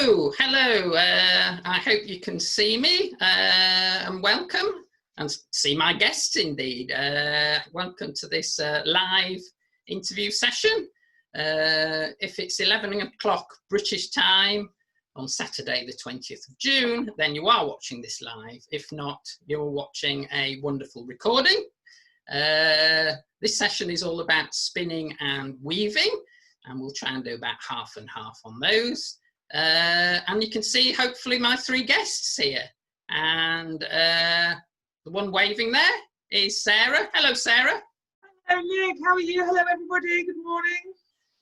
Hello. I hope you can see me and welcome, and see my guests indeed. Welcome to this live interview session. If it's 11 o'clock British time on Saturday the 20th of June, then you are watching this live. If not, you're watching a wonderful recording. This session is all about spinning and weaving, and we'll try and do about half and half on those. And you can see hopefully my three guests here, and the one waving there is Sarah. Hello, Sarah. Hello, Nick. How are you? Hello, everybody. Good morning.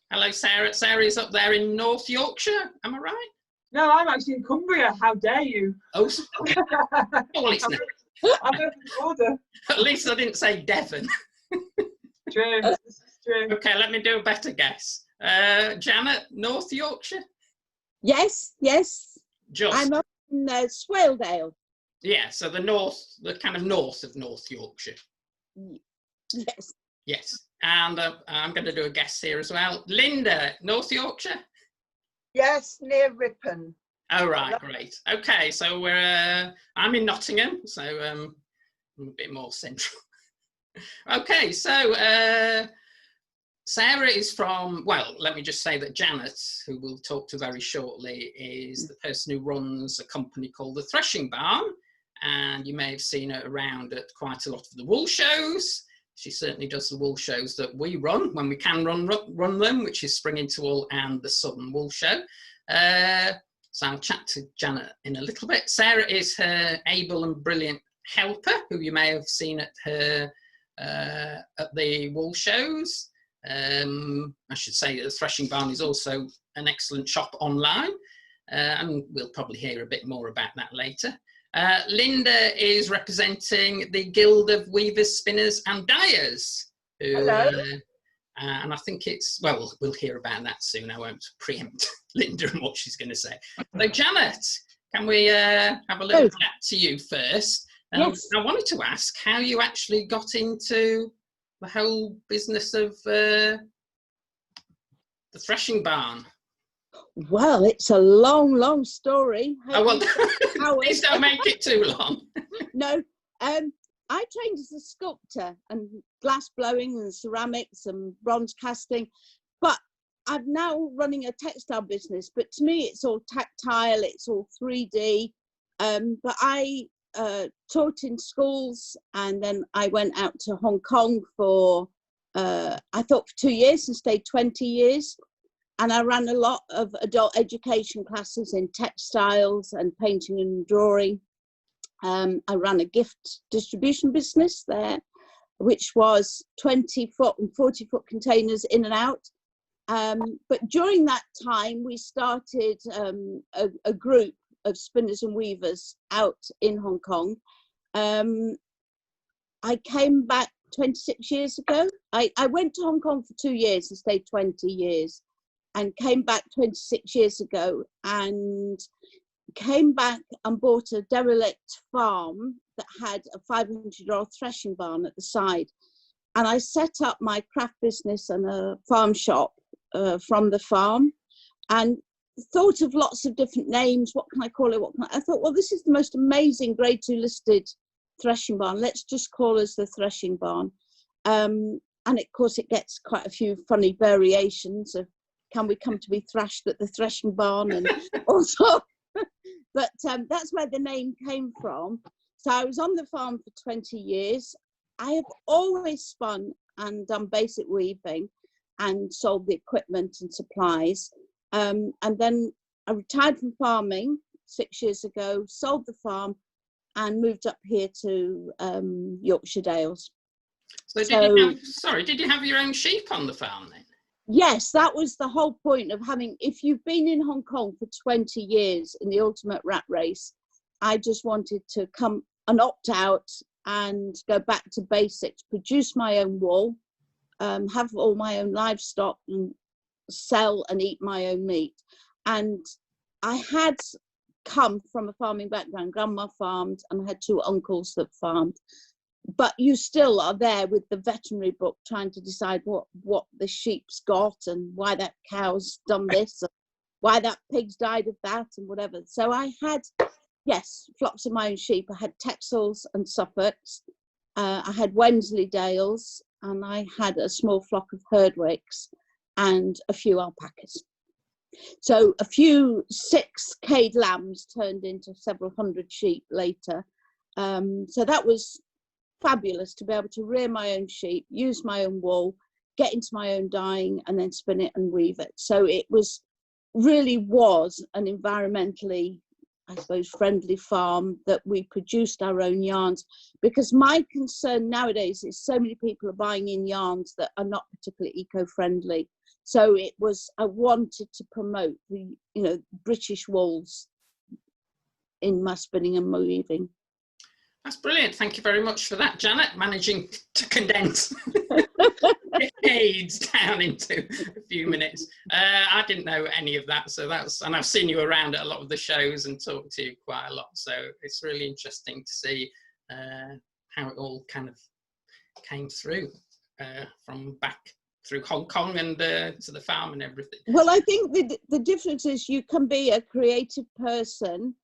Hello, Sarah. Sarah is up there in North Yorkshire. Am I right? No, I'm actually in Cumbria. How dare you? Oh, well, it's not. I'm over the border. At least I didn't say Devon. True. This is true. Okay, let me do a better guess. Janet, North Yorkshire? Yes, yes. Just. I'm up in Swaledale. Yeah, so the kind of north of North Yorkshire. Yes. Yes, and I'm going to do a guess here as well. Linda, North Yorkshire? Yes, near Ripon. Oh, right, great. Okay, so I'm in Nottingham, so I'm a bit more central. Okay, so Sarah is from, well, let me just say that Janet, who we'll talk to very shortly, is the person who runs a company called The Threshing Barn, and you may have seen her around at quite a lot of the wool shows. She certainly does the wool shows that we run when we can run them, which is Spring Into Wool and the Southern Wool Show. So I'll chat to Janet in a little bit. Sarah is her able and brilliant helper, who you may have seen at her at the wool shows. I should say that the Threshing Barn is also an excellent shop online, and we'll probably hear a bit more about that later. Linda is representing the Guild of Weavers, Spinners and Dyers. Hello. And I think it's, well, we'll hear about that soon. I won't preempt Linda and what she's going to say. So Janet, can we have a little chat to you first? Yes. I wanted to ask how you actually got into the whole business of the Threshing Barn. Well, it's a long, long story. Oh, well, please don't make it too long. No, I trained as a sculptor and glass blowing and ceramics and bronze casting, but I'm now running a textile business. But to me, it's all tactile, it's all 3D. But I taught in schools, and then I went out to Hong Kong for, I thought for 2 years and stayed 20 years. And I ran a lot of adult education classes in textiles and painting and drawing. I ran a gift distribution business there, which was 20-foot and 40-foot containers in and out. But during that time, we started a group of spinners and weavers out in Hong Kong. I came back 26 years ago. I went to Hong Kong for 2 years and stayed 20 years. And came back 26 years ago, and came back and bought a derelict farm that had a 500-year-old threshing barn at the side. And I set up my craft business and a farm shop from the farm, and thought of lots of different names. What can I call it? I thought, well, this is the most amazing Grade 2 listed threshing barn. Let's just call us the Threshing Barn. And of course, it gets quite a few funny variations of, can we come to be thrashed at the Threshing Barn, and also, but that's where the name came from. So I was on the farm for 20 years. I have always spun and done basic weaving and sold the equipment and supplies. And then I retired from farming 6 years ago, sold the farm and moved up here to Yorkshire Dales. So did you have your own sheep on the farm then? Yes, that was the whole point of having, if you've been in Hong Kong for 20 years in the ultimate rat race, I just wanted to come and opt out and go back to basics, produce my own wool, have all my own livestock and sell and eat my own meat. And I had come from a farming background. Grandma farmed and I had two uncles that farmed. But you still are there with the veterinary book trying to decide what the sheep's got and why that cow's done this. why that pig's died of that and whatever. So I had, yes, flocks of my own sheep. I had Texels and Suffolks. I had Wensleydales, and I had a small flock of Herdwicks and a few alpacas. So a few 6K'd lambs turned into several hundred sheep later. So that was fabulous to be able to rear my own sheep, use my own wool, get into my own dyeing, and then spin it and weave it. So it was really was an environmentally, I suppose, friendly farm that we produced our own yarns. Because my concern nowadays is so many people are buying in yarns that are not particularly eco-friendly. So it was, I wanted to promote the, you know, British wools in my spinning and weaving. That's brilliant. Thank you very much for that, Janet, managing to condense decades down into a few minutes. I didn't know any of that, so that's, and I've seen you around at a lot of the shows and talked to you quite a lot, so it's really interesting to see how it all kind of came through from back through Hong Kong and to the farm and everything. Well, I think the difference is you can be a creative person.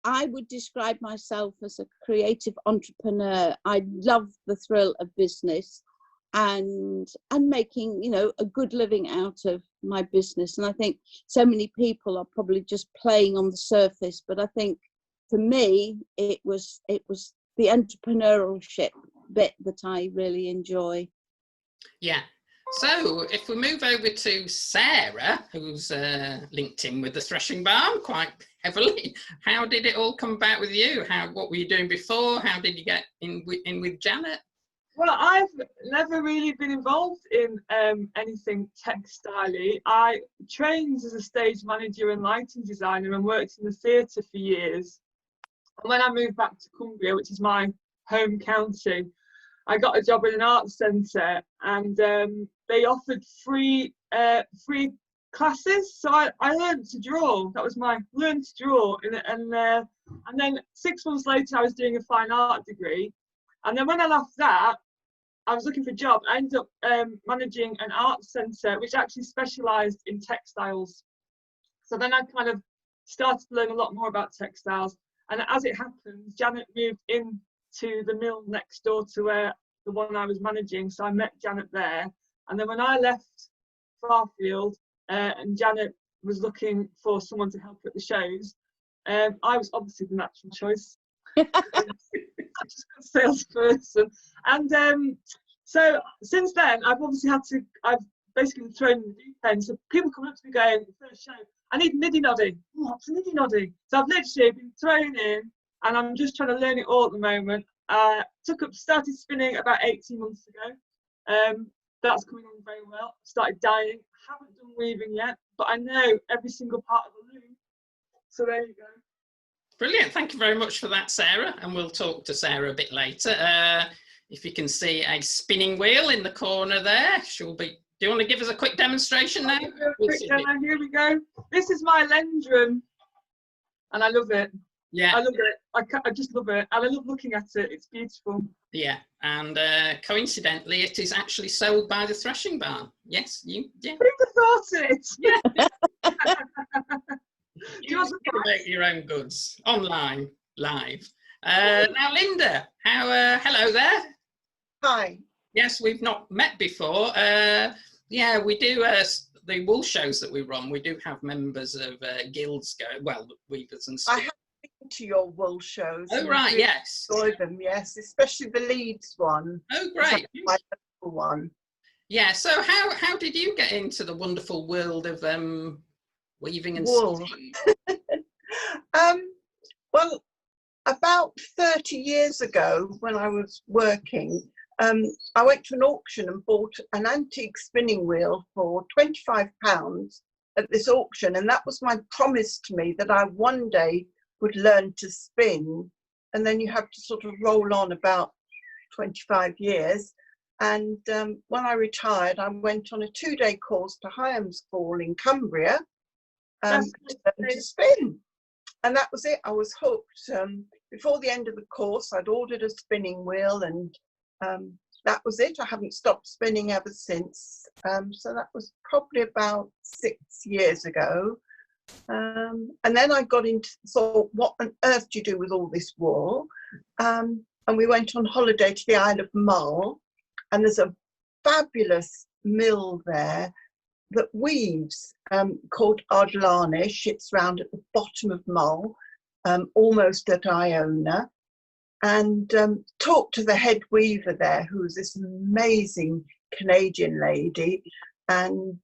I would describe myself as a creative entrepreneur. I love the thrill of business and making, you know, a good living out of my business. And I think so many people are probably just playing on the surface, but I think for me, it was the entrepreneurship bit that I really enjoy. Yeah. So if we move over to Sarah, who's linked in with the threshing barn quite heavily, how did it all come about with you? What were you doing before? How did you get in with Janet? Well, I've never really been involved in anything textile-y. I trained as a stage manager and lighting designer and worked in the theatre for years. And when I moved back to Cumbria, which is my home county, I got a job in an arts centre, and they offered free classes. So I learned to draw. That was my learn to draw. And then 6 months later, I was doing a fine art degree. And then when I left that, I was looking for a job. I ended up managing an arts centre, which actually specialised in textiles. So then I kind of started to learn a lot more about textiles. And as it happens, Janet moved in to the mill next door to where the one I was managing, so I met Janet there. And then when I left Farfield and Janet was looking for someone to help at the shows, I was obviously the natural choice. I'm just a salesperson. And so since then, I've basically thrown in the deep end. So people come up to me going, the first show, I need niddy noddy. What's a niddy noddy? So I've literally been thrown in, and I'm just trying to learn it all at the moment. Started spinning about 18 months ago. That's coming on very well. Started dyeing. Haven't done weaving yet, but I know every single part of the loom. So there you go. Brilliant. Thank you very much for that, Sarah. And we'll talk to Sarah a bit later. If you can see a spinning wheel in the corner there, she'll be. Do you want to give us a quick demonstration now? Quick demo. Here we go. This is my Lendrum, and I love it. Yeah, I love it. I just love it, and I love looking at it. It's beautiful. Yeah, and coincidentally, it is actually sold by the threshing barn. Yes, you. Yeah. Who'd have thought it? Yeah. You want to make your own goods online, live. Now, Linda, hello there. Hi. Yes, we've not met before. Yeah, we do the wool shows that we run. We do have members of guilds weavers and stuff. I have been to your wool shows. Oh, right, really yes. enjoy them, yes, especially the Leeds one. Oh, great. My local one. Yeah, so how did you get into the wonderful world of weaving and wool? Well, about 30 years ago, when I was working, I went to an auction and bought an antique spinning wheel for £25 at this auction, and that was my promise to me that I one day would learn to spin. And then you have to sort of roll on about 25 years. And when I retired, I went on a 2-day course to Hyams Hall in Cumbria to learn to spin. And that was it. I was hooked. Before the end of the course, I'd ordered a spinning wheel and that was it. I haven't stopped spinning ever since. So that was probably about 6 years ago. And then I got into thought, what on earth do you do with all this wool? And we went on holiday to the Isle of Mull, and there's a fabulous mill there that weaves, called Ardlanish. It's round at the bottom of Mull, almost at Iona. And talked to the head weaver there, who was this amazing Canadian lady, and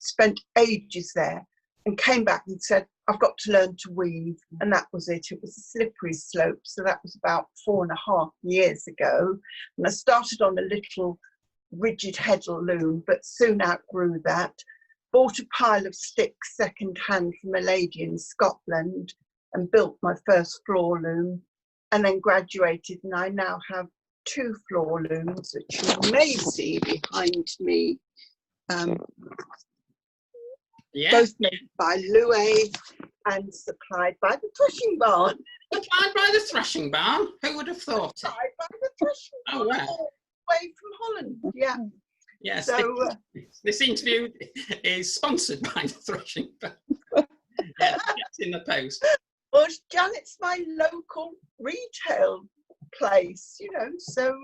spent ages there, and came back and said, I've got to learn to weave. And that was it. It was a slippery slope. So that was about 4.5 years ago. And I started on a little rigid heddle loom, but soon outgrew that. Bought a pile of sticks second hand from a lady in Scotland and built my first floor loom. And then graduated, and I now have 2 floor looms, which you may see behind me. Both made by Louet and supplied by the Threshing Barn. Supplied by the Threshing Barn? Who would have thought it? Supplied by the Threshing Barn. Oh, wow. All the way from Holland, yeah. Yes, So, this interview is sponsored by the Threshing Barn. Yeah, it's in the post. well, Janet's my local retail place, you know, so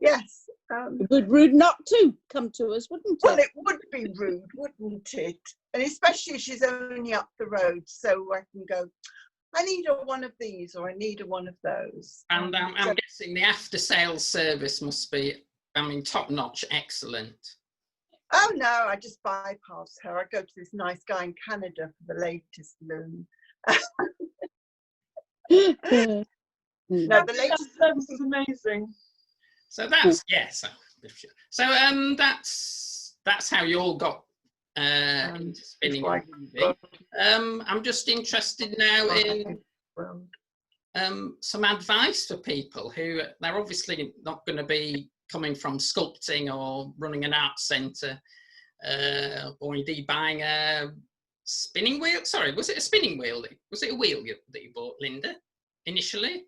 yes. It would be rude not to come to us, wouldn't it? Well, it would be rude, wouldn't it? And especially if she's only up the road, so I can go, I need one of these, or I need one of those. And I'm guessing the after-sales service must be, I mean, top-notch, excellent. Oh no, I just bypass her. I go to this nice guy in Canada for the latest loom. No, the latest service is amazing. So that's yes. So that's how you all got into spinning. I'm just interested now in some advice for people who they're obviously not going to be coming from sculpting or running an art centre, or indeed buying a spinning wheel. Sorry, was it a spinning wheel? Was it a wheel that you bought, Linda, initially?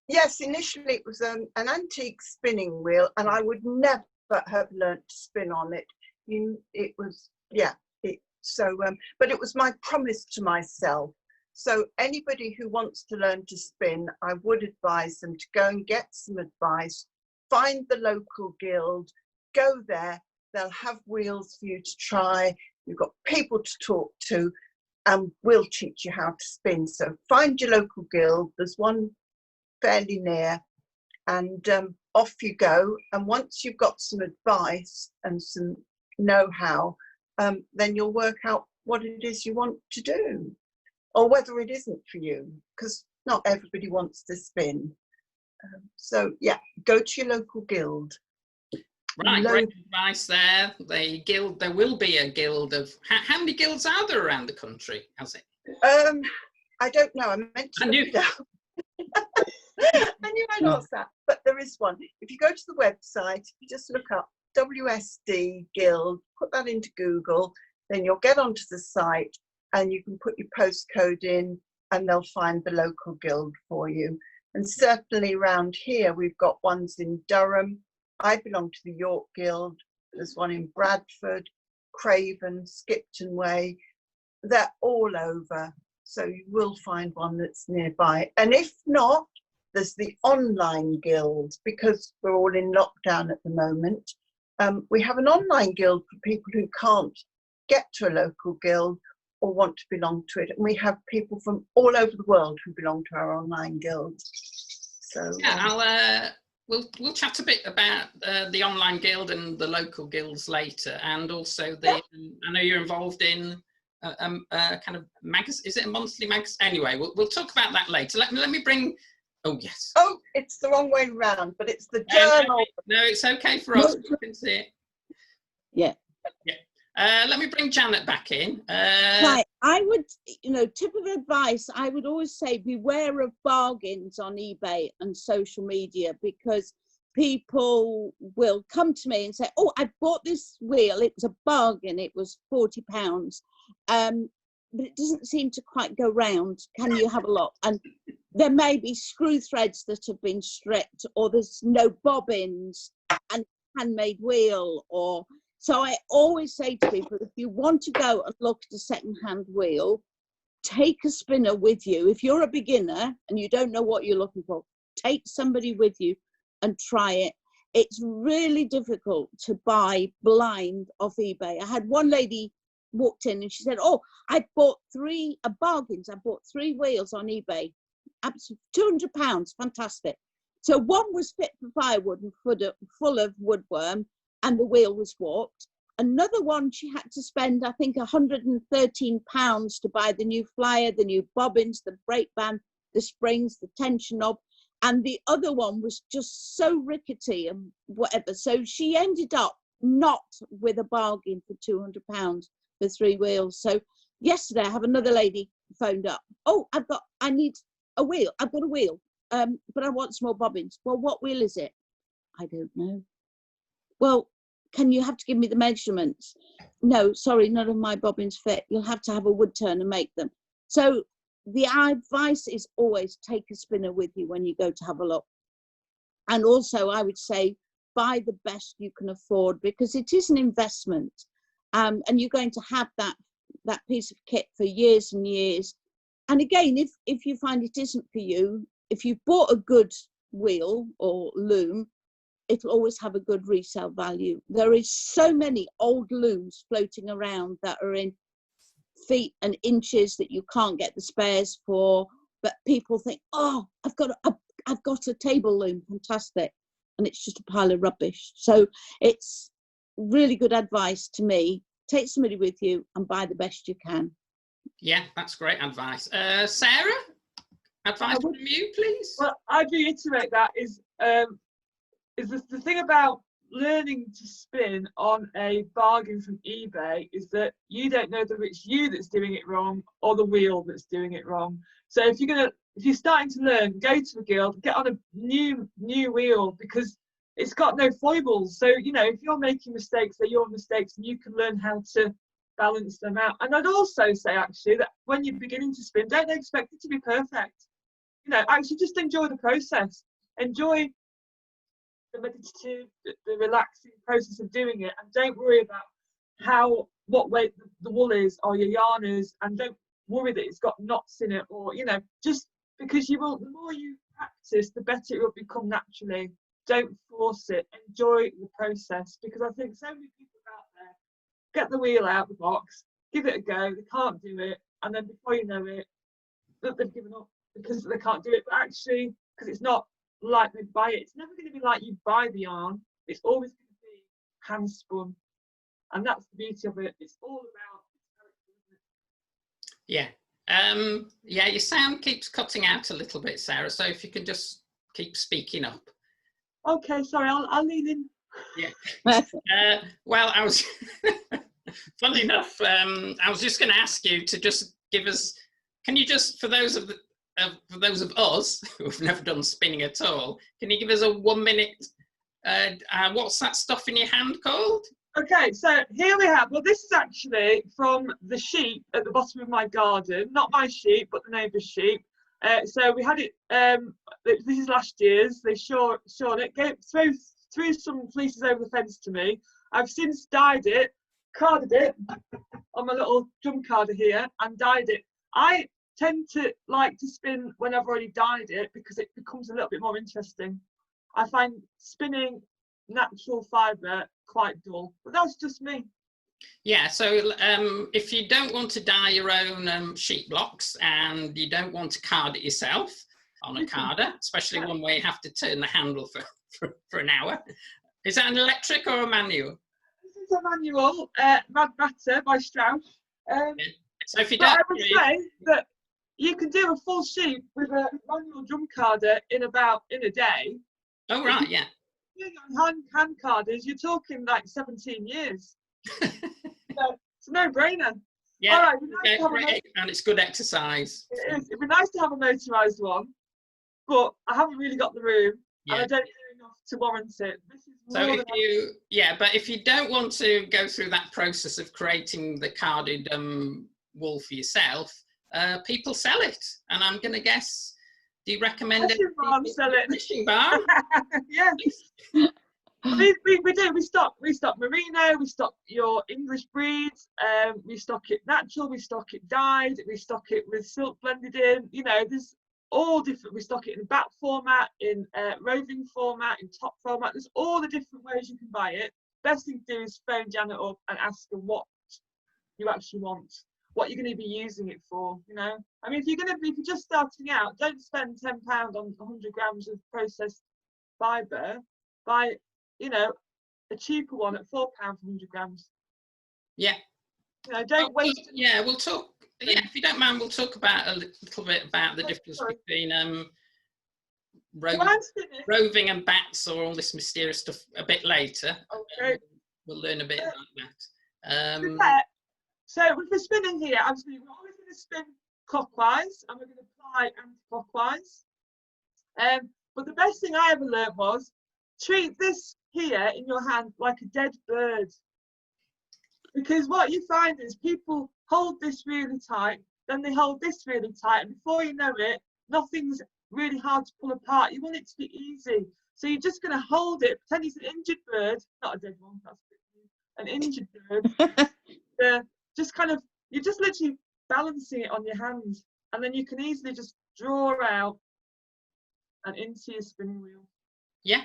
Yes, initially it was an antique spinning wheel, and I would never have learnt to spin on it. It was, yeah. But it was my promise to myself. So anybody who wants to learn to spin, I would advise them to go and get some advice. Find the local guild, go there. They'll have wheels for you to try. You've got people to talk to, and we'll teach you how to spin. So find your local guild. There's one fairly near, and off you go. And once you've got some advice and some know-how, then you'll work out what it is you want to do, or whether it isn't for you, because not everybody wants to spin. So yeah, go to your local guild. Right, great advice there. The guild, there will be a guild of, how many guilds are there around the country, has it? I don't know, I meant to look it up. I knew I'd ask that, but there is one. If you go to the website, you just look up WSD Guild, put that into Google, then you'll get onto the site and you can put your postcode in and they'll find the local guild for you. And certainly around here, we've got ones in Durham. I belong to the York Guild. There's one in Bradford, Craven, Skipton Way. They're all over. So you will find one that's nearby. And if not, there's the online guild, because we're all in lockdown at the moment. We have an online guild for people who can't get to a local guild or want to belong to it. And we have people from all over the world who belong to our online guild. So yeah, we'll chat a bit about the online guild and the local guilds later, and also I know you're involved in kind of magazine. Is it a monthly magazine? Anyway, we'll talk about that later. Let me bring. Oh yes. Oh, it's the wrong way round, but it's the journal. No, it's okay for us. We can see it. Yeah. Yeah. Let me bring Janet back in. Right, I would, tip of advice, I would always say beware of bargains on eBay and social media, because people will come to me and say, oh, I bought this wheel, it was a bargain, it was £40. but it doesn't seem to quite go round. Can you have a look? And there may be screw threads that have been stripped, or there's no bobbins and handmade wheel. Or so I always say to people, if you want to go and look at a second-hand wheel, take a spinner with you. If you're a beginner and you don't know what you're looking for, take somebody with you and try it. It's really difficult to buy blind off eBay. I had one lady walked in and she said, oh, I bought bargains. I bought 3 wheels on eBay. Absolutely, £200, fantastic. So one was fit for firewood and full of woodworm, and the wheel was warped. Another one, she had to spend, I think, £113 to buy the new flyer, the new bobbins, the brake band, the springs, the tension knob. And the other one was just so rickety and whatever. So she ended up not with a bargain for £200 for 3 wheels. So yesterday, I have another lady phoned up. Oh, I need a wheel. I've got a wheel, but I want some more bobbins. Well, what wheel is it? I don't know. Well, can you have to give me the measurements? No, sorry, none of my bobbins fit. You'll have to have a wood turn and make them. So the advice is always take a spinner with you when you go to have a look. And also I would say buy the best you can afford, because it is an investment. And you're going to have that piece of kit for years and years. And again, if you find it isn't for you, if you've bought a good wheel or loom, it'll always have a good resale value. There is so many old looms floating around that are in feet and inches that you can't get the spares for, but people think, oh, I've got a table loom, fantastic, and it's just a pile of rubbish. So it's really good advice to me. Take somebody with you and buy the best you can. Yeah, that's great advice. Sarah, advice from you, please. Well, I'd reiterate that is the thing about learning to spin on a bargain from eBay is that you don't know whether it's you that's doing it wrong or the wheel that's doing it wrong. So if you're starting to learn, go to a guild, get on a new wheel, because it's got no foibles. So, you know, if you're making mistakes, they're your mistakes, and you can learn how to balance them out. And I'd also say, actually, that when you're beginning to spin, don't expect it to be perfect. You know, actually just enjoy the process. Enjoy the meditative, the relaxing process of doing it, and don't worry about what weight the wool is or your yarn is, and don't worry that it's got knots in it, or, you know, just because the more you practice, the better it will become naturally. Don't force it. Enjoy the process, because I think so many people out there get the wheel out of the box, give it a go, they can't do it, and then before you know it, they've given up because they can't do it. But actually, because it's not like they buy it, it's never going to be like you buy the yarn. It's always going to be hand spun, and that's the beauty of it. It's all about character, isn't it? Yeah. Yeah, your sound keeps cutting out a little bit, Sarah, so if you can just keep speaking up. Okay, sorry, I'll lean in. Yeah. Well, I was funny enough, I was just going to ask you to just give us, can you just, for those of us who've never done spinning at all, can you give us a 1 minute, what's that stuff in your hand called? Okay, so here we have, well, this is actually from the sheep at the bottom of my garden, not my sheep, but the neighbour's sheep. So we had it, this is last year's, they shorn it, threw some fleeces over the fence to me. I've since dyed it, carded it on my little drum carder here, and dyed it. I tend to like to spin when I've already dyed it, because it becomes a little bit more interesting. I find spinning natural fibre quite dull, but that's just me. Yeah, so if you don't want to dye your own sheet blocks, and you don't want to card it yourself on a carder, especially one where you have to turn the handle for an hour, is that an electric or a manual? This is a manual, Mad Batter by Strauss. So if you but don't, I would say that you can do a full sheep with a manual drum carder in a day. Oh right, yeah. Hand carders, you're talking like 17 years. So it's a no-brainer. Yeah, all right, nice and it's good exercise. It'd be nice to have a motorised one, but I haven't really got the room, and I don't know enough to warrant it. This is so but if you don't want to go through that process of creating the carded wool for yourself, people sell it. And I'm going to guess, do you recommend it? Sell it. Fishing barn? Yes. we do. We stock merino. We stock your English breeds. We stock it natural. We stock it dyed. We stock it with silk blended in. You know, there's all different. We stock it in bat format, in roving format, in top format. There's all the different ways you can buy it. Best thing to do is phone Janet up and ask her what you actually want, what you're going to be using it for. You know, I mean, if you're just starting out, don't spend £10 on 100 grams of processed fibre. Buy, you know, a cheaper one at £4 for 100 grams. Yeah. You know, don't waste. Yeah, we'll talk. Yeah, if you don't mind, we'll talk about a little bit about the difference between roving and bats, or all this mysterious stuff a bit later. Okay. We'll learn a bit about that. So with the spinning here, absolutely, we're always going to spin clockwise, and we're going to apply anti-clockwise. But the best thing I ever learned was treat this here in your hand like a dead bird. Because what you find is people hold this really tight, then they hold this really tight, and before you know it, nothing's really hard to pull apart. You want it to be easy. So you're just going to hold it, pretend it's an injured bird, not a dead one, that's an injured bird. Just kind of, you're just literally balancing it on your hands, and then you can easily just draw out and into your spinning wheel. Yeah.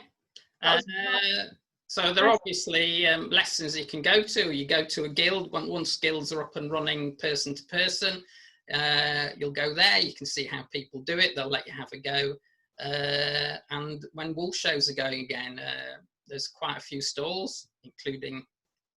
So there are obviously lessons you can go to. You go to a guild. Once guilds are up and running person to person, you'll go there. You can see how people do it. They'll let you have a go. And when wool shows are going again, there's quite a few stalls, including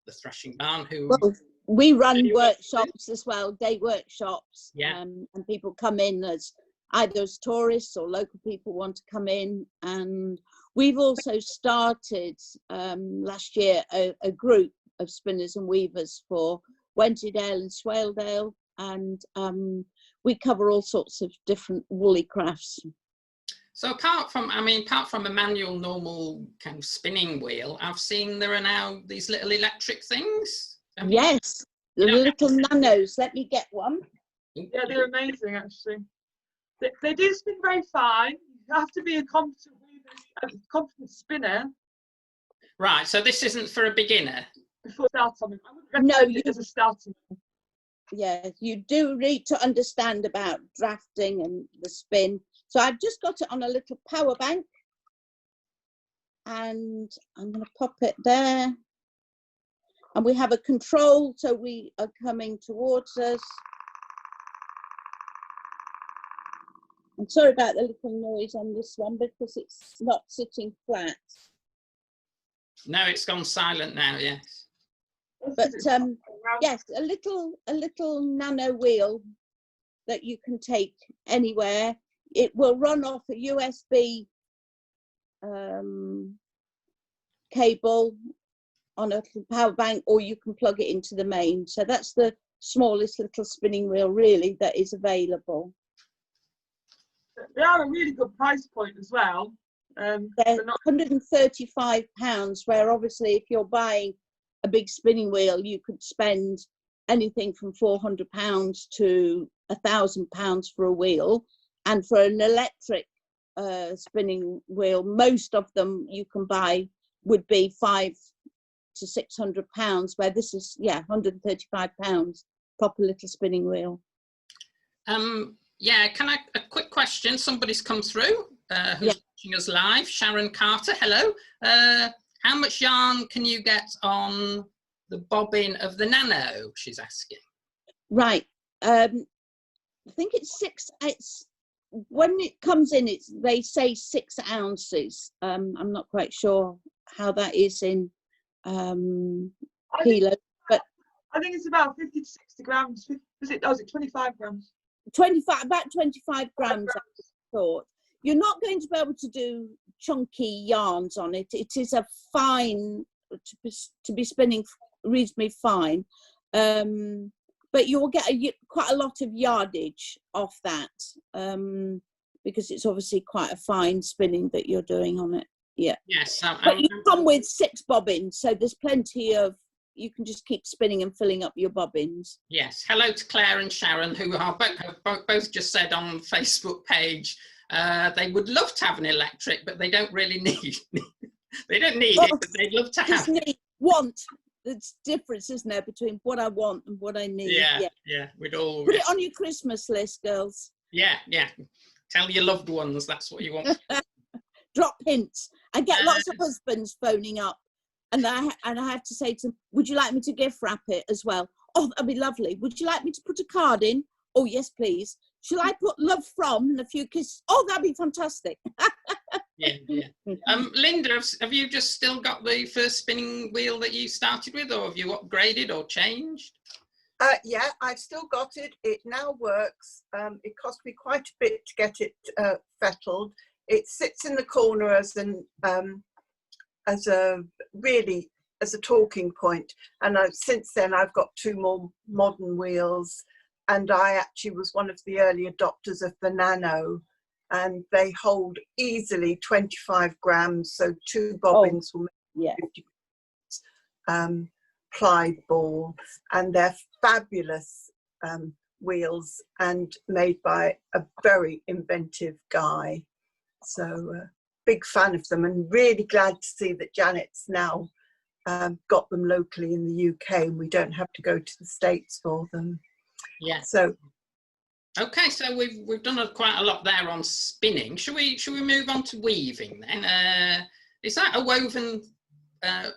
the Threshing Barn. Well, we run workshops as well, day workshops. Yeah. And people come in as either as tourists or local people want to come in. And we've also started last year a group of spinners and weavers for Wensleydale and Swaledale, and we cover all sorts of different woolly crafts. So apart from a manual, normal kind of spinning wheel, I've seen there are now these little electric things. Yes, the little nanos. Let me get one. Yeah, they're amazing, actually. They do spin very fine. You have to be a competent weaver, a competent spinner. Right, so this isn't for a beginner. Before starting, I wouldn't recommend it as a starting. Yeah, you do need to understand about drafting and the spin. So I've just got it on a little power bank, and I'm going to pop it there. And we have a control, so we are coming towards us. I'm sorry about the little noise on this one because it's not sitting flat. No, it's gone silent now, yes. But yes, a little nano wheel that you can take anywhere. It will run off a USB cable on a power bank, or you can plug it into the main. So that's the smallest little spinning wheel really that is available. They are a really good price point as well. They're £135, where obviously if you're buying a big spinning wheel, you could spend anything from £400 to £1,000 for a wheel. And for an electric spinning wheel, most of them you can buy would be £500 to £600, where this is, yeah, £135, proper little spinning wheel. Yeah, a quick question? Somebody's come through who's watching us live. Sharon Carter, hello. How much yarn can you get on the bobbin of the Nano? She's asking. Right. I think it's when it comes in, they say 6 ounces. I'm not quite sure how that is in kilos, but I think it's about 50 to 60 grams. Was it 25 grams? About 25 grams, I thought. You're not going to be able to do chunky yarns on it. It is a fine, to be spinning reasonably fine. But you will get quite a lot of yardage off that, because it's obviously quite a fine spinning that you're doing on it. Yeah. Yes. But you come with 6 bobbins, so there's plenty of you can just keep spinning and filling up your bobbins. Yes. Hello to Claire and Sharon, who are both just said on Facebook page they would love to have an electric, but they don't really need. They don't need it, but they'd love to have. Want. There's difference, isn't there, between what I want and what I need. Yeah. We'd all put it on your Christmas list, girls. Yeah. Tell your loved ones that's what you want. Drop hints. I get lots of husbands phoning up, and I have to say to them, would you like me to gift wrap it as well? Oh, that'd be lovely. Would you like me to put a card in? Oh, yes, please. Shall I put love from and a few kisses? Oh, that'd be fantastic. Yeah. Linda, have you just still got the first spinning wheel that you started with, or have you upgraded or changed? Yeah, I've still got it. It now works. It cost me quite a bit to get it fettled. It sits in the corner as a talking point. And since then, I've got 2 more modern wheels. And I actually was one of the early adopters of the Nano. And they hold easily 25 grams, so 2 bobbins will make 50 grams, plied ball, and they're fabulous wheels and made by a very inventive guy. So big fan of them, and really glad to see that Janet's now got them locally in the UK and we don't have to go to the States for them. Yeah. So. Okay, so we've done quite a lot there on spinning. Should we move on to weaving then? Is that a woven?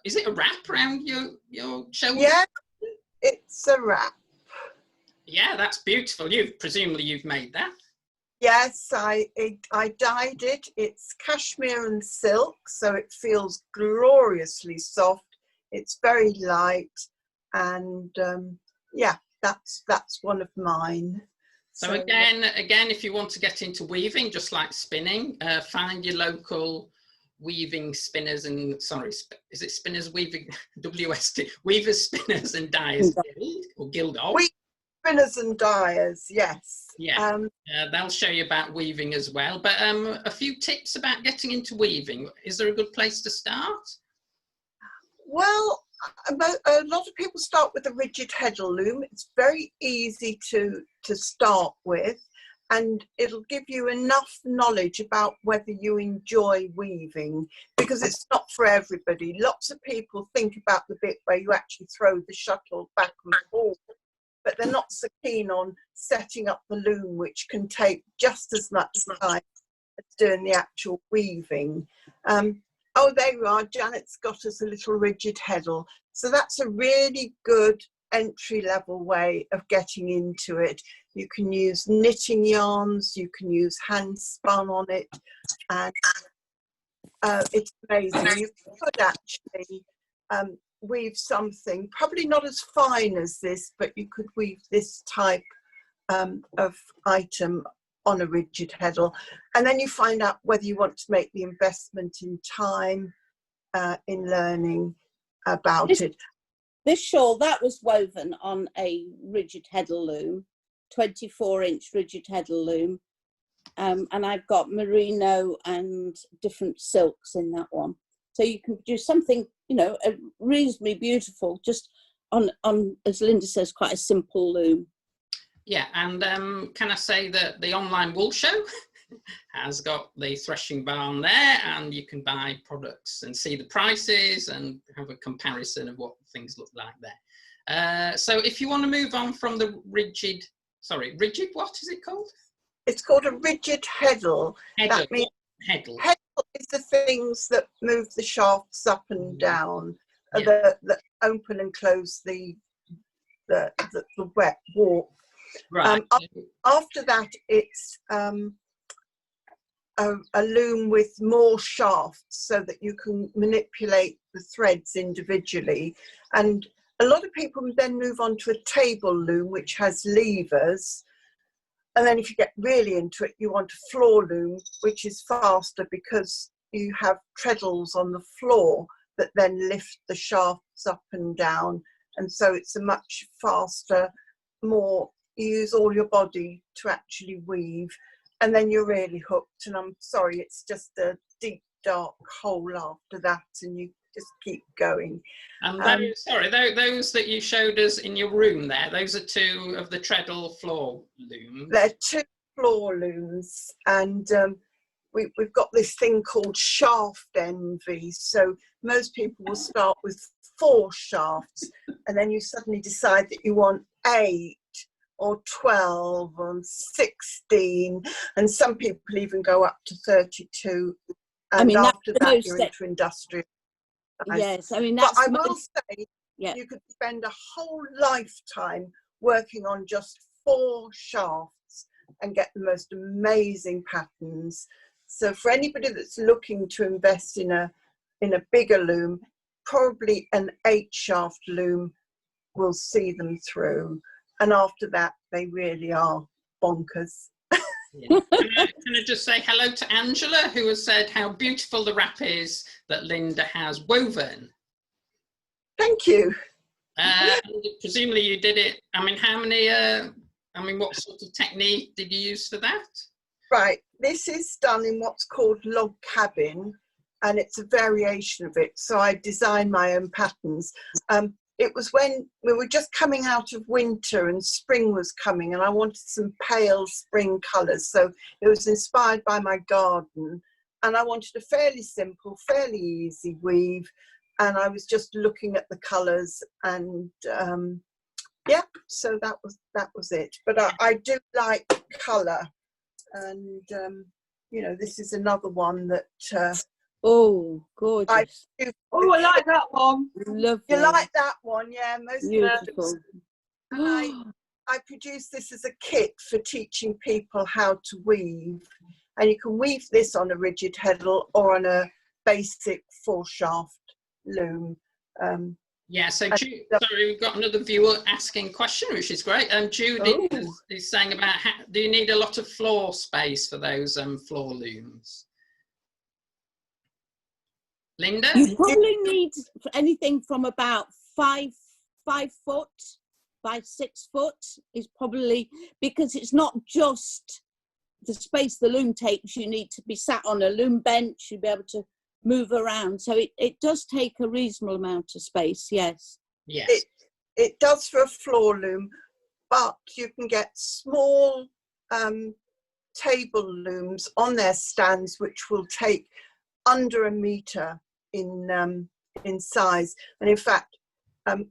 Is it a wrap around your shoulder? Yeah, it's a wrap. Yeah, that's beautiful. Presumably you've made that. Yes, I dyed it. It's cashmere and silk, so it feels gloriously soft. It's very light, and yeah, that's one of mise. So again, if you want to get into weaving, just like spinning, find your local weaving spinners and, is it spinners weaving, WST, weavers, spinners and dyers guild, or guild of? Spinners and dyers, yes. Yeah, they'll show you about weaving as well. But a few tips about getting into weaving. Is there a good place to start? Well, a lot of people start with a rigid heddle loom. It's very easy to start with, and it'll give you enough knowledge about whether you enjoy weaving, because it's not for everybody. Lots of people think about the bit where you actually throw the shuttle back and forth, but they're not so keen on setting up the loom, which can take just as much time as doing the actual weaving. Oh, there you are. Janet's got us a little rigid heddle. So that's a really good entry-level way of getting into it. You can use knitting yarns, you can use hand spun on it, and it's amazing. You could actually weave something, probably not as fine as this, but you could weave this type of item on a rigid heddle, and then you find out whether you want to make the investment in time in learning about it. This shawl, that was woven on a rigid heddle loom, 24-inch rigid heddle loom, and I've got merino and different silks in that one. So you can produce something, you know, reasonably beautiful, just on, as Linda says, quite a simple loom. Yeah, and can I say that the online wool show has got the threshing barn there, and you can buy products and see the prices and have a comparison of what things look like there. So if you want to move on from the rigid, what is it called? It's called a rigid heddle. That means heddle is the things that move the shafts up and down, yeah. that open and close the wet warp. Right. After that, it's a loom with more shafts so that you can manipulate the threads individually. And a lot of people then move on to a table loom, which has levers. And then if you get really into it, you want a floor loom, which is faster because you have treadles on the floor that then lift the shafts up and down. And so it's a much faster, more, you use all your body to actually weave, and then you're really hooked. And I'm sorry, it's just a deep, dark hole after that, and you just keep going. And those, sorry, those that you showed us in your room there, those are 2 of the treadle floor looms. They're 2 floor looms, and we've got this thing called shaft envy. So most people will start with 4 shafts, and then you suddenly decide that you want 8 or 12 or 16, and some people even go up to 32. And I mean, after that's the that, most you're into industrial. Yes, I mean, But that's I the will most, say, yeah. you could spend a whole lifetime working on just 4 shafts and get the most amazing patterns. So for anybody that's looking to invest in a bigger loom, probably an 8 shaft loom will see them through. And after that, they really are bonkers. Yeah. Can I just say hello to Angela, who has said how beautiful the wrap is that Linda has woven. Thank you. Presumably you did it, I mean, how many, what sort of technique did you use for that? Right, this is done in what's called log cabin, and it's a variation of it. So I designed my own patterns. It was when we were just coming out of winter and spring was coming, and I wanted some pale spring colours. So it was inspired by my garden, and I wanted a fairly simple, fairly easy weave. And I was just looking at the colours, and yeah, so that was it. But I do like colour, and you know, this is another one that. Oh, gorgeous! Oh, I like that one. Lovely. You like that one, yeah? Most Beautiful. And I produced this as a kit for teaching people how to weave, and you can weave this on a rigid heddle or on a basic 4-shaft loom. Yeah, so sorry, we've got another viewer asking a question, which is great. Judy is saying about do you need a lot of floor space for those floor looms? Linda? You probably need anything from about 5 foot by 6 foot is probably, because it's not just the space the loom takes. You need to be sat on a loom bench, you'll be able to move around. So it does take a reasonable amount of space, yes. Yes. It does for a floor loom, but you can get small table looms on their stands which will take under a metre in size. And in fact, I'm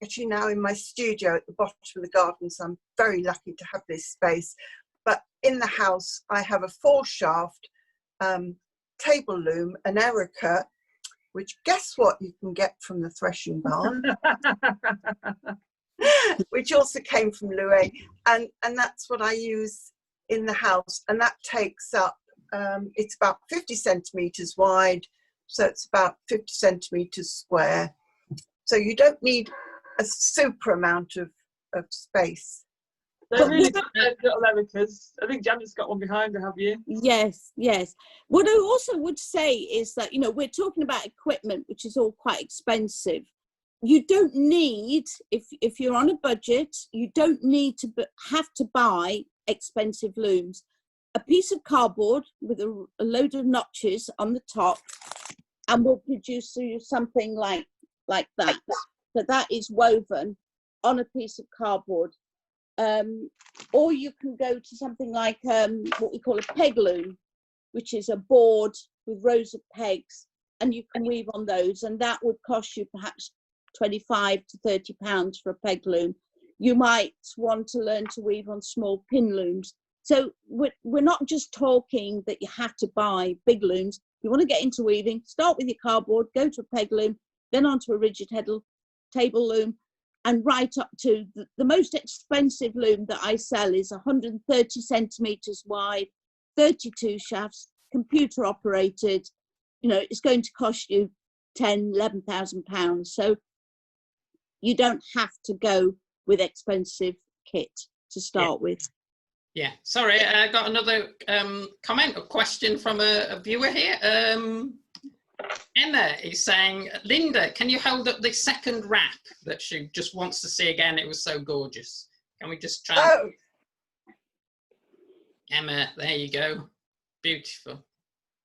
actually now in my studio at the bottom of the garden, so I'm very lucky to have this space. But in the house, I have a 4-shaft table loom, an Erica, which guess what you can get from the threshing barn, which also came from Louis, and that's what I use in the house, and that takes up it's about 50 centimeters wide, so it's about 50 centimeters square. So you don't need a super amount of space. They're really good little Ericas. I think Janet's got one behind her, have you? Yes, yes. What I also would say is that, you know, we're talking about equipment, which is all quite expensive. You don't need, if you're on a budget, you don't need to have to buy expensive looms. A piece of cardboard with a load of notches on the top, and we'll produce you something like that. So that is woven on a piece of cardboard. Or you can go to something like what we call a peg loom, which is a board with rows of pegs, and you can weave on those, and that would cost you perhaps 25 to 30 pounds for a peg loom. You might want to learn to weave on small pin looms. So we're not just talking that you have to buy big looms. If you want to get into weaving, start with your cardboard, go to a peg loom, then onto a rigid heddle table loom, and right up to the most expensive loom that I sell is 130 centimeters wide, 32 shafts, computer operated. You know, it's going to cost you 10, 11,000 pounds. So you don't have to go with expensive kit to start with. Yeah, sorry, I got another comment or question from a viewer here. Emma is saying, Linda, can you hold up the second wrap that she just wants to see again? It was so gorgeous. Can we just try? Oh. Emma, there you go. Beautiful.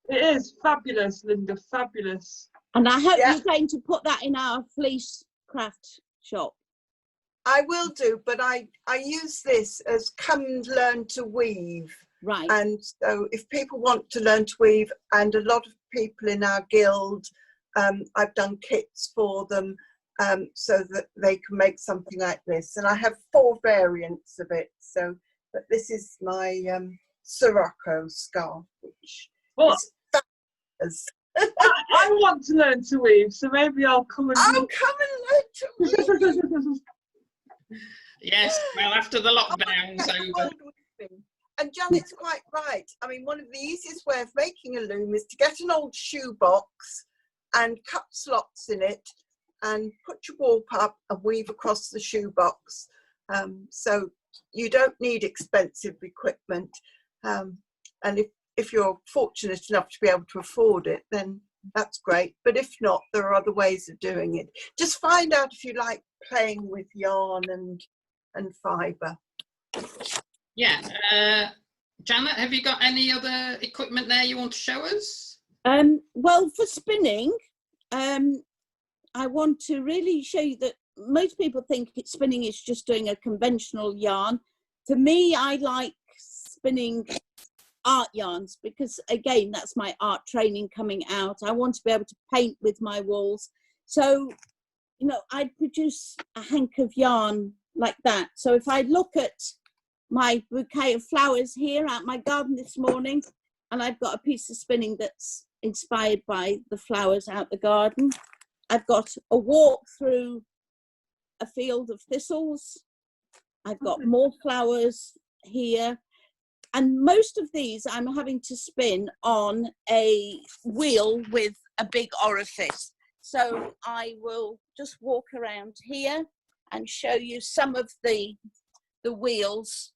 It is fabulous, Linda, fabulous. And I hope Yeah. you're going to put that in our fleece craft shop. I will do, but I use this as come and learn to weave. Right. And so if people want to learn to weave, and a lot of people in our guild, I've done kits for them so that they can make something like this. And I have 4 variants of it. So, but this is my Sirocco scarf, which Well, is fabulous. I want to learn to weave, so maybe I'll come and Oh, come and learn to weave. Yes, well, after the lockdown's over. World weaving. And Janet's quite right. I mean, one of the easiest way of making a loom is to get an old shoe box and cut slots in it and put your warp up and weave across the shoe box. So you don't need expensive equipment. And if you're fortunate enough to be able to afford it, then that's great. But if not, there are other ways of doing it. Just find out if you like playing with yarn and fibre. Yeah. Janet, have you got any other equipment there you want to show us? Well, for spinning, I want to really show you that most people think spinning is just doing a conventional yarn. For me, I like spinning art yarns because, again, that's my art training coming out. I want to be able to paint with my walls. So, you know, I produce a hank of yarn like that. So if I look at my bouquet of flowers here out my garden this morning, and I've got a piece of spinning that's inspired by the flowers out the garden. I've got a walk through a field of thistles. I've got more flowers here. And most of these I'm having to spin on a wheel with a big orifice. So I will just walk around here and show you some of the wheels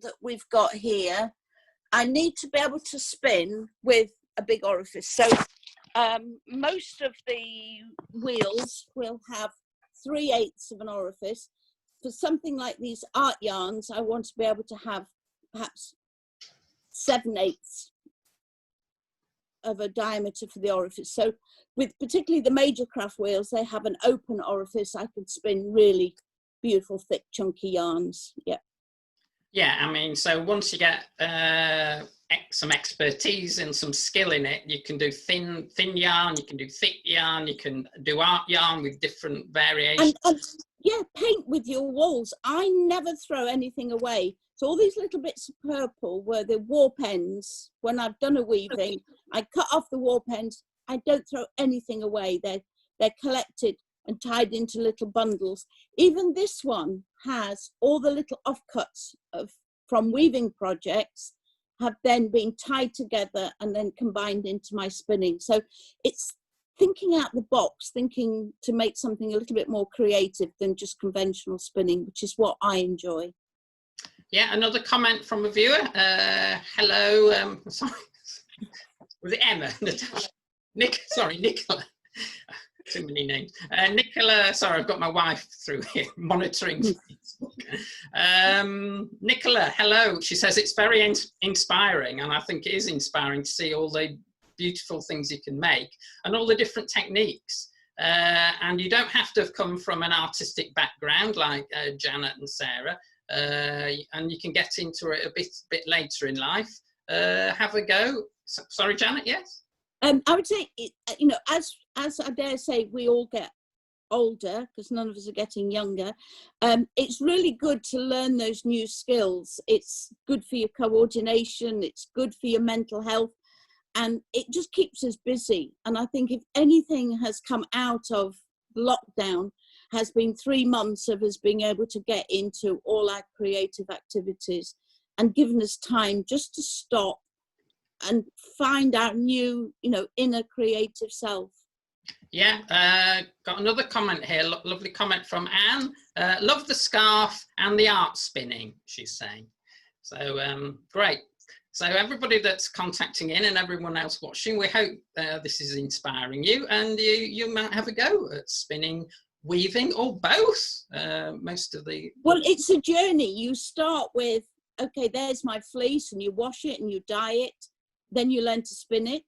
that we've got here. I need to be able to spin with a big orifice. So most of the wheels will have 3/8 of an orifice. For something like these art yarns, I want to be able to have perhaps 7/8 of a diameter for the orifice. So with particularly the major craft wheels, they have an open orifice. I can spin really beautiful, thick, chunky yarns. Yeah. Yeah, I mean, so once you get some expertise and some skill in it, you can do thin yarn, you can do thick yarn, you can do art yarn with different variations. And yeah, paint with your walls. I never throw anything away. So all these little bits of purple were the warp ends. When I've done a weaving, I cut off the warp ends. I don't throw anything away. They're collected and tied into little bundles. Even this one has all the little offcuts from weaving projects have then been tied together and then combined into my spinning. So it's thinking out the box, thinking to make something a little bit more creative than just conventional spinning, which is what I enjoy. Yeah, another comment from a viewer. Hello, sorry, was it Emma? Natasha? Nicola. Too many names. Nicola, sorry, I've got my wife through here monitoring. Nicola, hello. She says it's very inspiring, and I think it is inspiring to see all the beautiful things you can make and all the different techniques. And you don't have to have come from an artistic background like Janet and Sarah, and you can get into it a bit later in life. Have a go. Sorry, Janet, yes? I would say, you know, as I dare say, we all get older because none of us are getting younger. It's really good to learn those new skills. It's good for your coordination. It's good for your mental health. And it just keeps us busy. And I think if anything has come out of lockdown, has been 3 months of us being able to get into all our creative activities and given us time just to stop and find our new, you know, inner creative self. Yeah, got another comment here, lovely comment from Anne. Love the scarf and the art spinning, she's saying. So great. So everybody that's contacting in and everyone else watching, we hope this is inspiring you and you might have a go at spinning, weaving, or both. Most of the... Well, it's a journey. You start with, okay, there's my fleece, and you wash it and you dye it. Then you learn to spin it.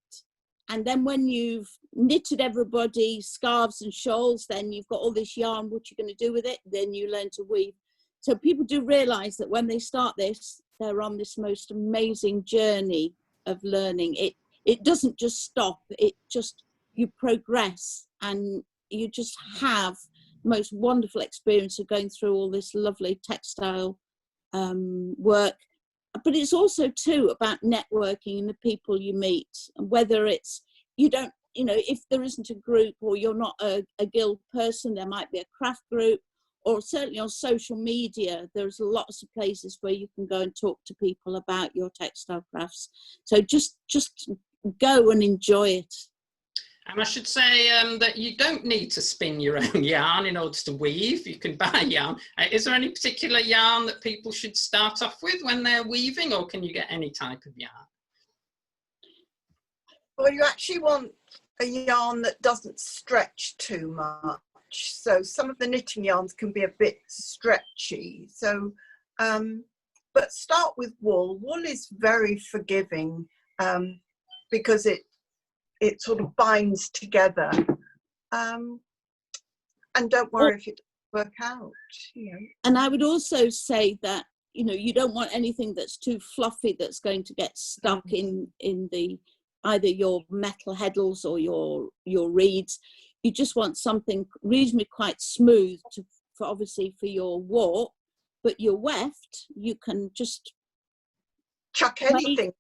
And then when you've knitted everybody scarves and shawls, then you've got all this yarn, what you're going to do with it, then you learn to weave. So people do realise that when they start this, they're on this most amazing journey of learning. It doesn't just stop, you progress, and you just have the most wonderful experience of going through all this lovely textile work. But it's also too about networking and the people you meet, and whether it's, if there isn't a group, or you're not a guild person, there might be a craft group, or certainly on social media, there's lots of places where you can go and talk to people about your textile crafts. So just go and enjoy it. And I should say that you don't need to spin your own yarn in order to weave. You can buy yarn. Is there any particular yarn that people should start off with when they're weaving, or can you get any type of yarn? Well, you actually want a yarn that doesn't stretch too much. So some of the knitting yarns can be a bit stretchy. So, but start with wool. Wool is very forgiving because it sort of binds together. And don't worry if it doesn't work out. And I would also say that, you don't want anything that's too fluffy that's going to get stuck in the either your metal heddles or your reeds. You just want something reasonably quite smooth for your warp, but your weft, you can just chuck anything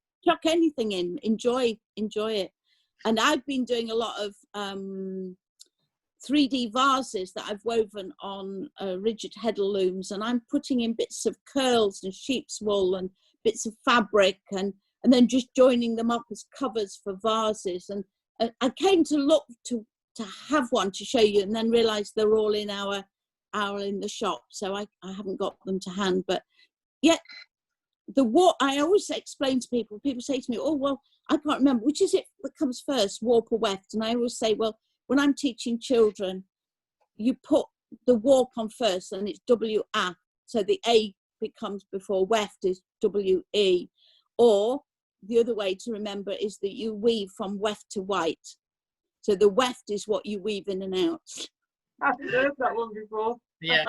in, enjoy it. And I've been doing a lot of 3D vases that I've woven on rigid heddle looms, and I'm putting in bits of curls and sheep's wool and bits of fabric, and then just joining them up as covers for vases. And I came to look to have one to show you, and then realised they're all in in the shop, so I haven't got them to hand. But yet I always explain to people say to me, oh well, I can't remember which is it that comes first, warp or weft. And I always say, well, when I'm teaching children, you put the warp on first, and it's W-A, so the A becomes before weft is W-E. Or the other way to remember is that you weave from weft to white. So the weft is what you weave in and out. I've heard that one before. Yeah.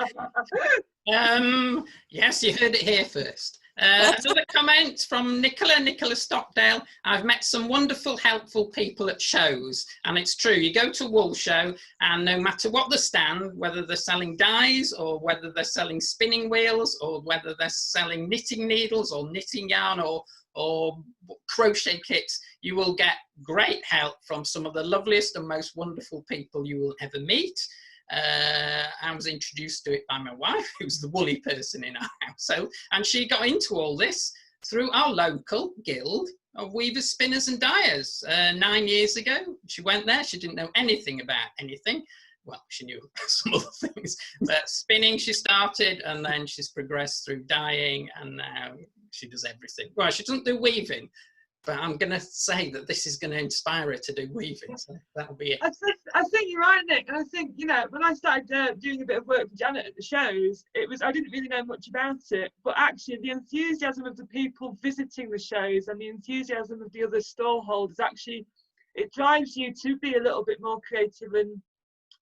Yes, you heard it here first. Another comment from Nicola Stockdale. I've met some wonderful, helpful people at shows, and it's true. You go to a wool show, and no matter what the stand, whether they're selling dyes, or whether they're selling spinning wheels, or whether they're selling knitting needles or knitting yarn or crochet kits, you will get great help from some of the loveliest and most wonderful people you will ever meet. I was introduced to it by my wife, who's the woolly person in our household, and she got into all this through our local guild of weavers, spinners and dyers 9 years ago. She went there, she didn't know anything about anything. Well, she knew some other things, but spinning she started, and then she's progressed through dyeing, and now she does everything. Well, she doesn't do weaving, but I'm going to say that this is going to inspire her to do weaving, so that'll be it. I think you're right, Nick, and I think, when I started doing a bit of work for Janet at the shows, I didn't really know much about it, but actually the enthusiasm of the people visiting the shows and the enthusiasm of the other stall holders, actually, it drives you to be a little bit more creative and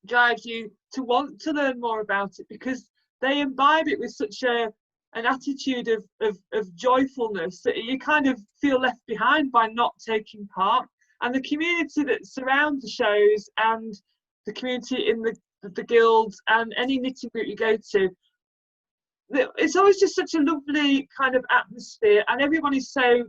drives you to want to learn more about it, because they imbibe it with such an attitude of joyfulness that you kind of feel left behind by not taking part. And the community that surrounds the shows, and the community in the guilds and any knitting group you go to, it's always just such a lovely kind of atmosphere, and everyone is so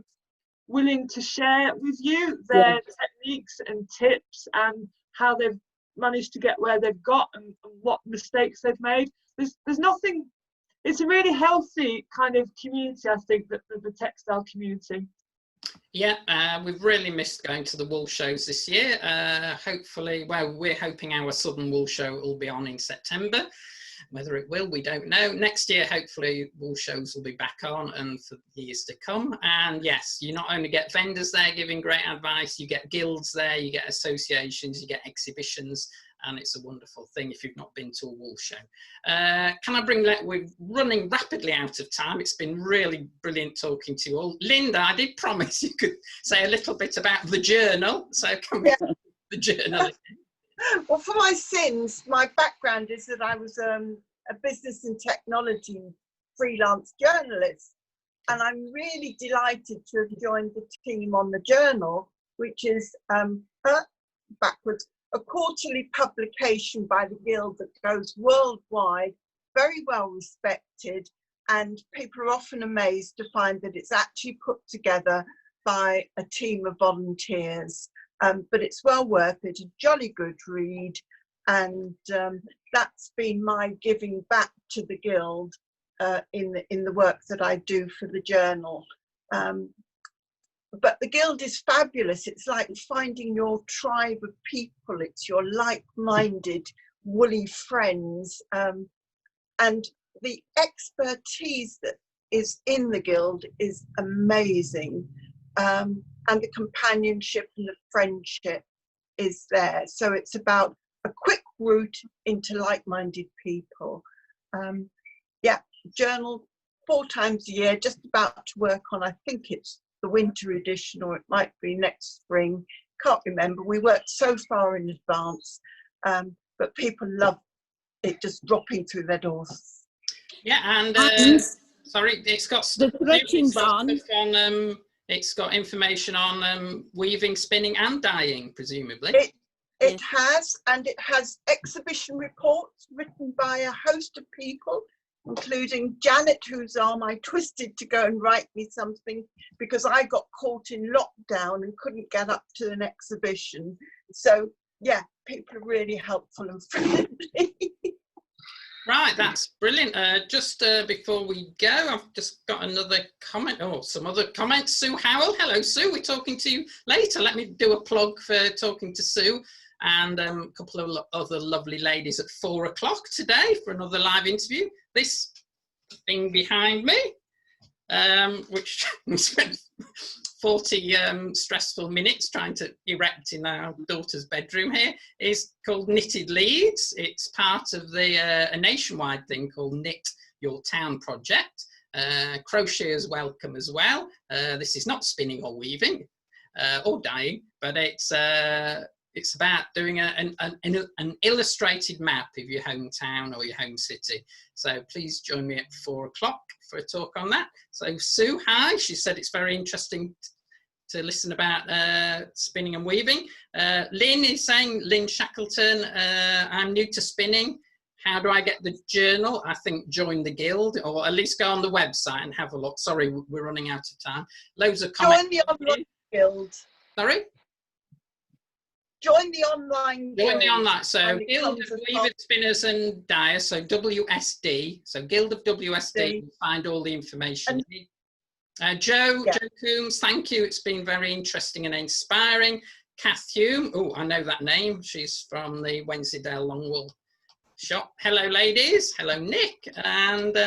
willing to share with you their techniques and tips and how they've managed to get where they've got, and what mistakes they've made. There's nothing. It's a really healthy kind of community, I think, that the textile community. Yeah, we've really missed going to the wool shows this year. Hopefully, well, we're hoping our Southern Wool Show will be on in September. Whether it will, we don't know. Next year, hopefully, wool shows will be back on, and for years to come. And yes, you not only get vendors there giving great advice, you get guilds there, you get associations, you get exhibitions, and it's a wonderful thing if you've not been to a wool show. Can I bring that? We're running rapidly out of time. It's been really brilliant talking to you all. Linda, I did promise you could say a little bit about the journal, so can we the journal? Well, for my sins, my background is that I was a business and technology freelance journalist, and I'm really delighted to have joined the team on the journal, which is backwards, a quarterly publication by the Guild that goes worldwide, very well respected, and people are often amazed to find that it's actually put together by a team of volunteers. But it's well worth it, a jolly good read, and that's been my giving back to the Guild in the work that I do for the journal. But the Guild is fabulous. It's like finding your tribe of people. It's your like-minded, woolly friends, and the expertise that is in the Guild is amazing. And the companionship and the friendship is there. So it's about a quick route into like-minded people. Journal 4 times a year, just about to work on, I think it's the winter edition, or it might be next spring. Can't remember. We worked so far in advance, but people love it just dropping through their doors. Yeah, and sorry, it's got the threshing barn. It's got information on weaving, spinning and dyeing, presumably. It has, and it has exhibition reports written by a host of people, including Janet, whose arm I twisted to go and write me something because I got caught in lockdown and couldn't get up to an exhibition. So yeah, people are really helpful and friendly. Right, that's brilliant. Just before we go, I've just got another comment. Oh, some other comments. Sue Howell. Hello, Sue. We're talking to you later. Let me do a plug for talking to Sue and a couple of other lovely ladies at 4 o'clock today for another live interview. This thing behind me, which we spent 40 stressful minutes trying to erect in our daughter's bedroom here, is called Knitted Leeds. It's part of a nationwide thing called Knit Your Town project. Crocheters welcome as well. This is not spinning or weaving or dyeing, but it's about doing an illustrated map of your hometown or your home city. So please join me at 4 o'clock for a talk on that. So Sue, hi. She said it's very interesting to listen about spinning and weaving. Lynn is saying, Lynn Shackleton, I'm new to spinning. How do I get the journal? I think join the Guild, or at least go on the website and have a look. Sorry, we're running out of time. Loads of comments. Join the online Guild. Sorry? Join the online Guild. Join the online. So Guild of Weavers, Spinners and Dyers, so WSD. So Guild of WSD, you'll find all the information. Joe Coombs, thank you. It's been very interesting and inspiring. Kath Hume, oh, I know that name. She's from the Wensleydale Longwool shop. Hello, ladies. Hello, Nick. And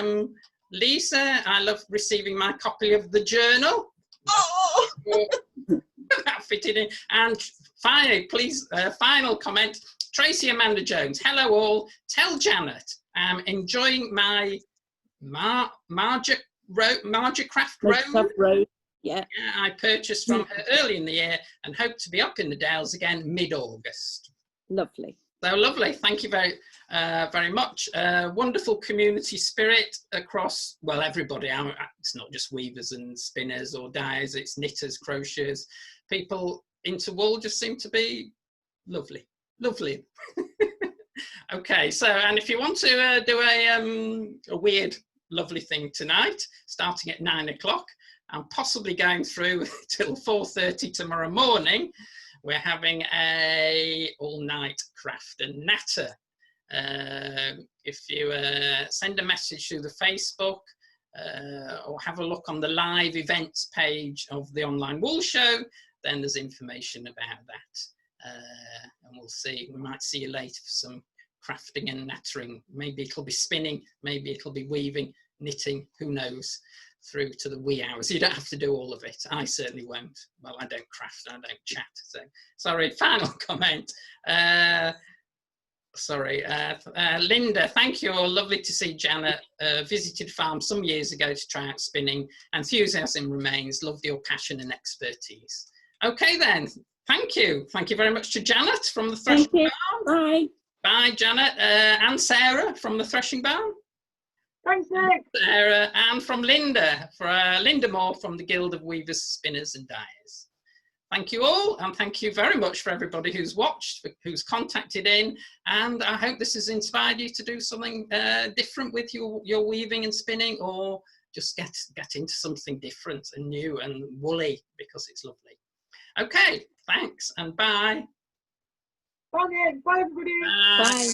Lisa, I love receiving my copy of the journal. Oh! That fitted in. And finally, please, final comment. Tracy Amanda Jones. Hello, all. Tell Janet I'm enjoying my Margacraft Road. Yeah, I purchased from her early in the year and hope to be up in the Dales again mid-August. Lovely. So lovely. Thank you very much. Wonderful community spirit across, well, everybody. It's not just weavers and spinners or dyers, it's knitters, crocheters. People into wool just seem to be lovely. Lovely. Okay, so, and if you want to do a weird, lovely thing tonight, starting at 9 o'clock, and possibly going through till 4:30 tomorrow morning, we're having a all-night craft and natter. If you send a message through the Facebook or have a look on the live events page of the online wool show, then there's information about that. And we'll see, we might see you later for some crafting and nattering. Maybe it'll be spinning, maybe it'll be weaving, knitting, who knows, through to the wee hours. You don't have to do all of it. I certainly won't. Well, I don't craft, I don't chat. So, sorry, final comment. Sorry, Linda, thank you. Lovely to see Janet. Visited farm some years ago to try out spinning. Enthusiasm remains. Loved your passion and expertise. Okay then, thank you. Thank you very much to Janet from the Threshing Thank you. Barn. Bye. Bye, Janet. And Sarah from the Threshing Barn. Thanks, Nick. Sarah, and from Linda, for Linda Moore from the Guild of Weavers, Spinners and Dyers. Thank you all, and thank you very much for everybody who's watched, who's contacted in, and I hope this has inspired you to do something different with your weaving and spinning, or just get into something different and new and woolly, because it's lovely. Okay, thanks, and bye. Bye, Nick. Bye, everybody. Bye. Bye.